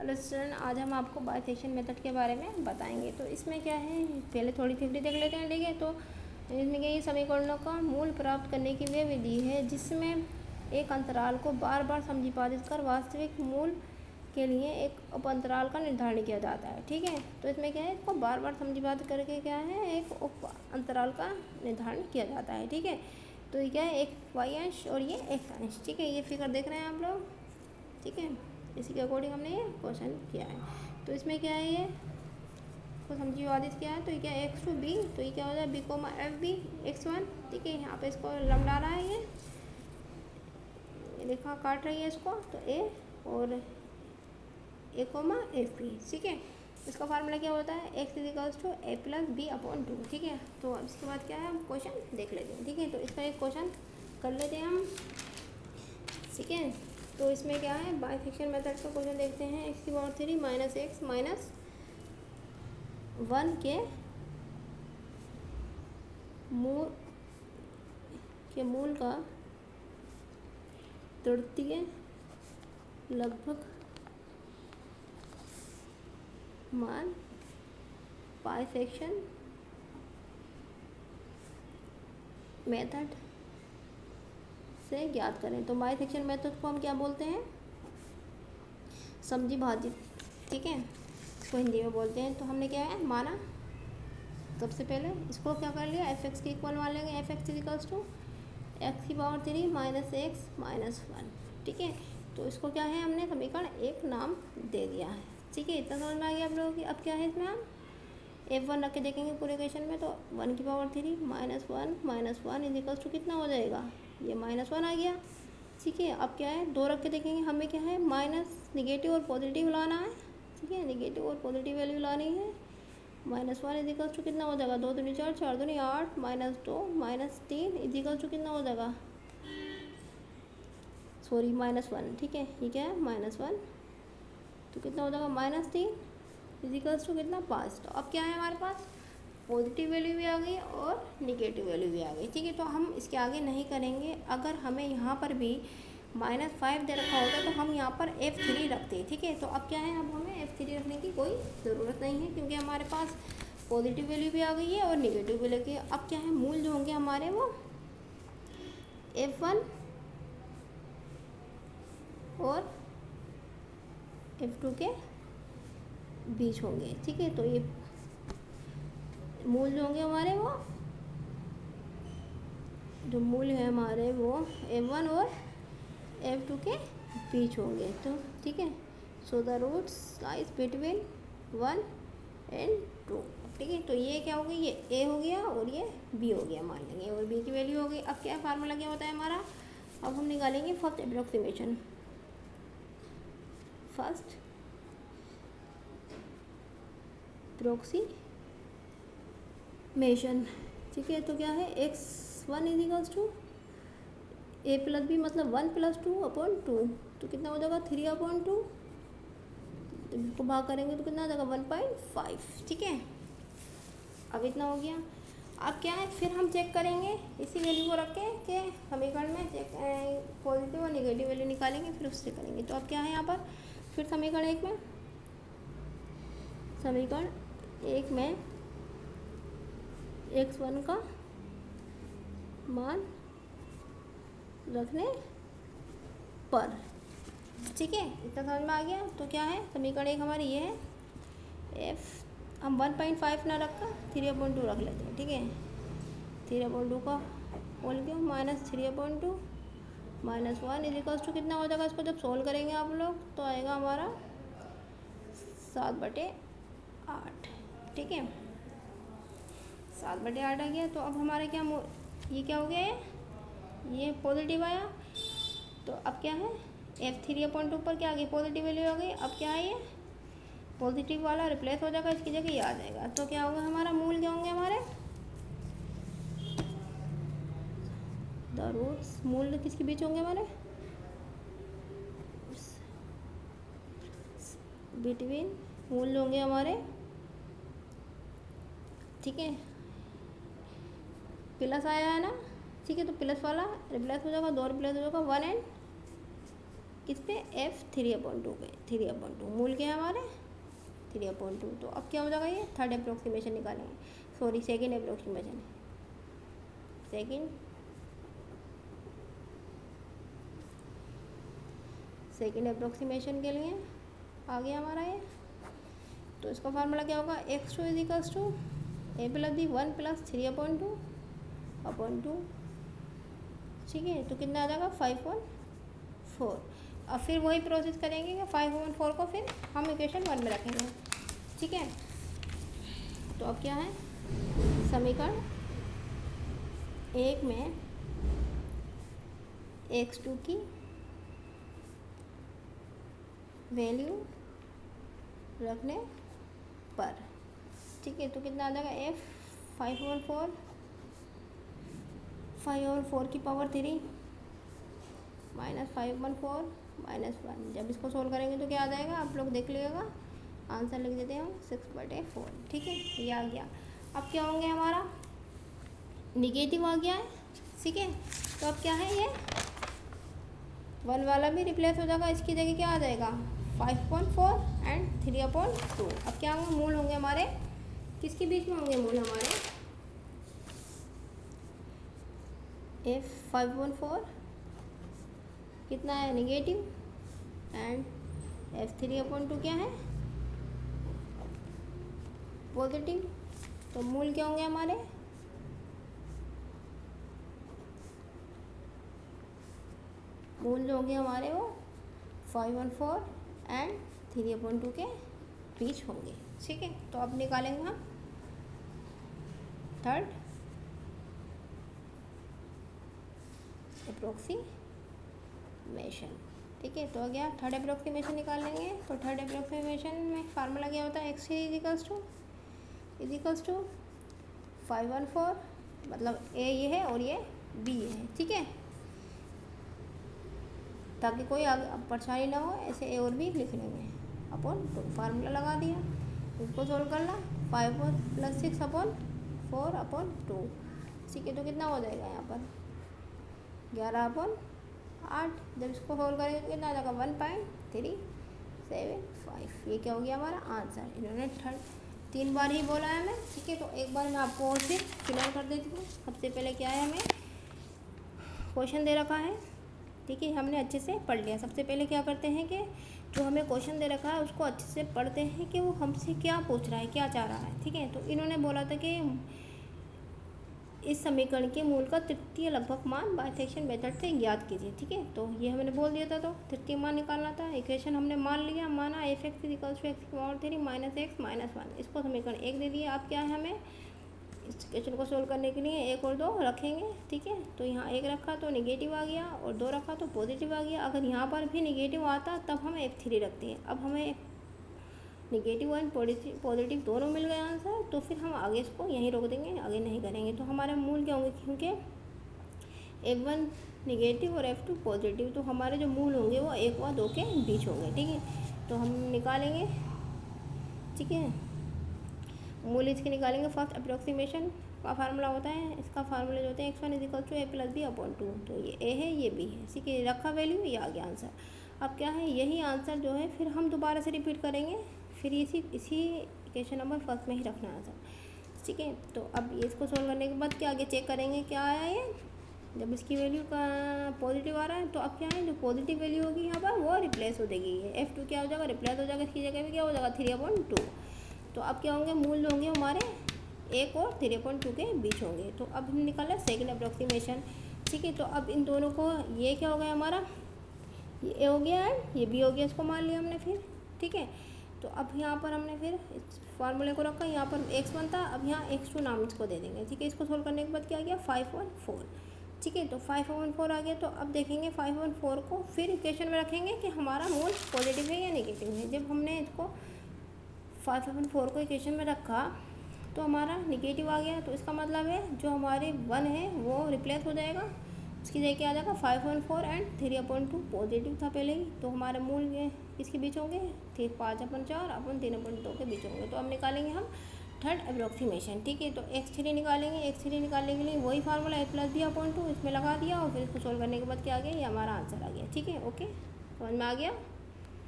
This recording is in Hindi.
हेलो स्टूडेंट, आज हम आपको बाइसेक्शन मेथड के बारे में बताएंगे। तो इसमें क्या है, पहले थोड़ी थ्योरी देख लेते हैं। ठीक है, तो इसमें क्या है, समीकरणों का मूल प्राप्त करने की वह विधि है जिसमें एक अंतराल को बार बार समझिपादित कर वास्तविक मूल के लिए एक उप अंतराल का निर्धारण किया जाता है। ठीक है, तो इसमें क्या है, इसको बार बार समझिपादित करके क्या है, एक उप अंतराल का निर्धारण किया जाता है। ठीक है, तो ये क्या है, एक वाई अंश और ये एक्स अंश। ठीक है, ये फिगर देख रहे हैं आप लोग। ठीक है, इसी के अकॉर्डिंग हमने ये क्वेश्चन किया है। तो इसमें क्या है, ये को समझिपादित किया है। तो ये क्या है, एक्स टू बी, तो ये क्या हो जाए, b comma f b x one. ठीक है, यहाँ पे इसको लम डाला है, ये रेखा काट रही है इसको, तो ए और ए कोमा एफ बी। ठीक है, इसका फार्मूला क्या होता है, x is equals to a plus b upon two. ठीक है, तो अब इसके बाद क्या है, हम क्वेश्चन देख लेते हैं। ठीक है, तो इसका एक क्वेश्चन कर लेते हैं हम। ठीक है, तो इसमें क्या है, बाइसेक्शन मेथड का क्वेश्चन देखते हैं। एक्स की पावर 3 माइनस एक्स माइनस 1 के मूल का तृतीय लगभग मान बाइसेक्शन मेथड से ज्ञात करें। तो बाइसेक्शन मेथड को हम क्या बोलते हैं, समझिभाजित। ठीक है, इसको हिंदी में बोलते हैं। तो हमने क्या है माना, सबसे पहले इसको क्या कर लिया, एफ एक्स के इक्वल मान लेंगे। F x is equals to x की पावर 3 माइनस एक्स माइनस 1। ठीक है, तो इसको क्या है, हमने समीकरण एक नाम दे दिया है। ठीक है, इतना समझ में आ गया आप लोगों की। अब क्या है, इसमें हम F1 रख के देखेंगे पूरे क्वेश्चन में। तो 1 की power 3 minus one is equals to कितना हो जाएगा, ये -1 आ गया। ठीक है, अब क्या है, 2 रख के देखेंगे। हमें क्या है, माइनस निगेटिव और पॉजिटिव लाना है। ठीक है, निगेटिव और पॉजिटिव वैल्यू लानी है। -1 इज इक्वल्स टू कितना हो जाएगा, 2 दूनी 4, 4 दूनी 8, -2 -3 इज इक्वल्स टू कितना हो जाएगा, सॉरी -1। ठीक है, ये क्या है -1, तो कितना हो जाएगा -3 इज इक्वल्स टू कितना 5। तो अब क्या है, हमारे पास पॉजिटिव वैल्यू भी आ गई और निगेटिव वैल्यू भी आ गई। ठीक है, तो हम इसके आगे नहीं करेंगे। अगर हमें यहाँ पर भी -5 दे रखा होता तो हम यहाँ पर F3 रखते हैं। ठीक है, तो अब क्या है, अब हमें F3 रखने की कोई ज़रूरत नहीं है क्योंकि हमारे पास पॉजिटिव वैल्यू भी आ गई है और निगेटिव वैल्यू की। अब क्या है, मूल जो होंगे हमारे वो F1 और F2 के बीच होंगे। ठीक है, तो ये मूल जो होंगे हमारे वो, जो मूल है हमारे वो F1 और F2 के बीच होंगे। तो ठीक है, so the roots lies between 1 and 2। ठीक है, तो ये क्या हो गई, ये A हो गया और ये B हो गया मान लेंगे, और B की वैल्यू हो गई। अब क्या फार्मूला क्या होता है हमारा, अब हम निकालेंगे फर्स्ट अप्रोक्सीमेशन। First approximation. ठीक है, तो क्या है, x1 is equals to a plus b मतलब 1 + 2 अपॉन 2। तो कितना हो जाएगा 3 अपॉन 2, तो इसको भाग करेंगे तो कितना हो जाएगा 1.5। ठीक है, अब इतना हो गया। अब क्या है, फिर हम चेक करेंगे इसी वैल्यू को रख के कि समीकरण में चेक पॉजिटिव और निगेटिव वैल्यू निकालेंगे, फिर उससे करेंगे। तो अब क्या है, यहाँ पर फिर समीकरण एक में x1 का मान रखने पर। ठीक है, इतना समझ में आ गया। तो क्या है, समीकरण एक हमारी ये है, एफ हम 1.5 ना रखकर 3/2 रख लेते हैं। ठीक है, 3/2 का होल क्यों, -3/2 -1 इज इक्वल्स टू कितना हो जाएगा, इसको जब सोल्व करेंगे आप लोग तो आएगा हमारा 7/8। ठीक है, 7/8 आ गया। तो अब हमारे क्या, ये क्या हो गया है, ये पॉजिटिव आया। तो अब क्या है, F3/2 पर क्या आ गई, पॉजिटिव वैल्यू आ गई। अब क्या है, ये पॉजिटिव वाला रिप्लेस हो जाएगा, इसकी जगह ये आ जाएगा। तो क्या होगा, हमारा मूल क्या होंगे हमारे, द रूट्स मूल किसके बीच होंगे हमारे, बिटवीन मूल जो होंगे हमारे। ठीक है, प्लस आया है ना। ठीक है, तो प्लस वाला रिप्लेस हो जाएगा, 2 रिप्लेस हो जाएगा 1 and किस पे, F3/2 पे, 3/2 मूल क्या है हमारे 3/2। तो अब क्या हो जाएगा, ये थर्ड अप्रोक्सीमेशन निकालेंगे, sorry second approximation, second approximation के लिए आ गया हमारा ये। तो इसका फार्मूला क्या होगा, x2 इजिकल्स टू a+b 1 + 3/2। ठीक है, तो कितना आ जाएगा 5/4। अब फिर वही प्रोसेस करेंगे कि 5/4 को फिर हम इक्वेशन 1 में रखेंगे। ठीक है, तो अब क्या है, समीकरण 1 में x2 की वैल्यू रखने पर, ठीक है, तो कितना आ जाएगा f 5/4 की पावर 3 माइनस 5/4 माइनस 1। जब इसको सोल्व करेंगे तो क्या आ जाएगा, आप लोग देख लीजिएगा, आंसर लिख देते हैं हम 6/4। ठीक है, ये आ गया। अब क्या होंगे, हमारा निगेटिव आ गया है। ठीक है, तो अब क्या है, ये 1 वाला भी रिप्लेस हो जाएगा, इसकी जगह क्या आ जाएगा 5/4 एंड 3/2। अब क्या होंगे, मूल होंगे हमारे किसके बीच में होंगे, मूल हमारे f 5/4 कितना है निगेटिव, एंड f3/2 क्या है पॉजिटिव। तो मूल क्या होंगे हमारे, मूल जो होंगे हमारे वो 5/4 एंड 3/2 के बीच होंगे। ठीक है, तो अब निकालेंगे हम थर्ड अप्रोक्सीमेशन। ठीक है, तो आ गया थर्ड अप्रोक्सीमेशन निकाल लेंगे। तो थर्ड अप्रोक्सीमेशन में फार्मूला क्या होता है, x3 इजिकल्स टू 5/4, मतलब a ये है और ये b ये है। ठीक है, ताकि कोई परेशानी ना हो, ऐसे a और b लिख लेंगे अपॉन 2, फार्मूला लगा दिया, इसको सोल्व करना 5 + 6/4/2। ठीक है, तो कितना हो जाएगा यहाँ पर 11/8। जब इसको सोल्व करेंगे तो कितना आ जाएगा 1.375। ये क्या हो गया हमारा आंसर। इन्होंने 3 बार ही बोला है हमें। ठीक है, तो एक बार मैं आपको और फिर क्लियर कर देती हूँ। सबसे पहले क्या है, हमें क्वेश्चन दे रखा है। ठीक है, हमने अच्छे से पढ़ लिया। सबसे पहले क्या करते हैं कि जो हमें क्वेश्चन दे रखा है उसको अच्छे से पढ़ते हैं कि वो हमसे क्या पूछ रहा है, क्या चाह रहा है। ठीक है, तो इन्होंने बोला था कि इस समीकरण के मूल का तृतीय लगभग मान बाइसेक्शन मेथड से ज्ञात कीजिए। ठीक है, तो ये हमने बोल दिया था, तो तृतीय मान निकालना था। इक्वेशन हमने मान लिया, माना f(x) = x की पावर 3 - x - 1। इसको समीकरण 1 दे दिया। अब क्या है, हमें इस क्वेश्चन को सोल्व करने के लिए 1 और 2 रखेंगे। ठीक है, तो यहाँ 1 रखा तो निगेटिव आ गया और 2 रखा तो पॉजिटिव आ गया। अगर यहाँ पर भी निगेटिव आता तब हम f3 रखते हैं। अब हमें निगेटिव और पॉजिटिव दोनों मिल गए आंसर, तो फिर हम आगे इसको यहीं रोक देंगे, आगे नहीं करेंगे। तो हमारे मूल क्या होंगे, क्योंकि f1 निगेटिव और f2 पॉजिटिव, तो हमारे जो मूल होंगे वो 1 व 2 के बीच होंगे। ठीक है, तो हम निकालेंगे। ठीक है, मूल इसके निकालेंगे। फर्स्ट अप्रोक्सीमेशन का फार्मूला होता है, इसका फार्मूला जो होते हैं x1 = a+b/2। तो ये a है, ये b है। ठीक है, रखा वैल्यू, ये आ गया आंसर। अब क्या है, यही आंसर जो है फिर हम दोबारा से रिपीट करेंगे, फिर इसी इक्वेशन नंबर फर्स्ट में ही रखना आंसर। ठीक है, तो अब ये इसको सोल्व करने के बाद क्या आगे चेक करेंगे क्या आया ये। जब इसकी वैल्यू का पॉजिटिव आ रहा है तो अब क्या है, जो पॉजिटिव वैल्यू होगी यहाँ पर वो रिप्लेस हो जाएगी। ये f2 क्या हो जाएगा, रिप्लेस हो जाएगा। इसकी जगह में क्या हो जाएगा 3/2। तो अब क्या होंगे, मूल होंगे हमारे 1 और 3/2 के बीच होंगे। तो अब हम निकाला सेकेंड अप्रोक्सीमेशन। ठीक है, तो अब इन दोनों को, ये क्या हो गया हमारा, ये a हो गया एंड ये b हो गया, इसको मान लिया हमने फिर। ठीक है, तो अब यहाँ पर हमने फिर इस फार्मूले को रखा, यहाँ पर x बनता, अब यहाँ x2 नाम इसको दे देंगे। ठीक है, इसको सोल्व करने के बाद क्या आ गया 5/4। ठीक है, तो 5/4 आ गया। तो अब देखेंगे 5/4 को फिर इक्वेशन में रखेंगे कि हमारा मूल पॉजिटिव है या नेगेटिव है। जब हमने इसको 5/4 को इक्वेशन में रखा तो हमारा निगेटिव आ गया, तो इसका मतलब है जो हमारे 1 है वो रिप्लेस हो जाएगा। इसकी जगह क्या आ जाएगा 5/4 एंड 3/2 पॉजिटिव था पहले ही। तो हमारे मूल ये किसके बीच होंगे, 5/4/3/2 के बीच होंगे। तो अब निकालेंगे हम थर्ड अप्रोक्सीमेशन। ठीक है, तो x3 निकालेंगे। x3 निकालने के लिए वही फार्मूला a+b/2 इसमें लगा दिया और फिर इसको सोल्व करने के बाद क्या आ गया, ये हमारा आंसर आ गया। ठीक है, ओके। समझ में आ गया।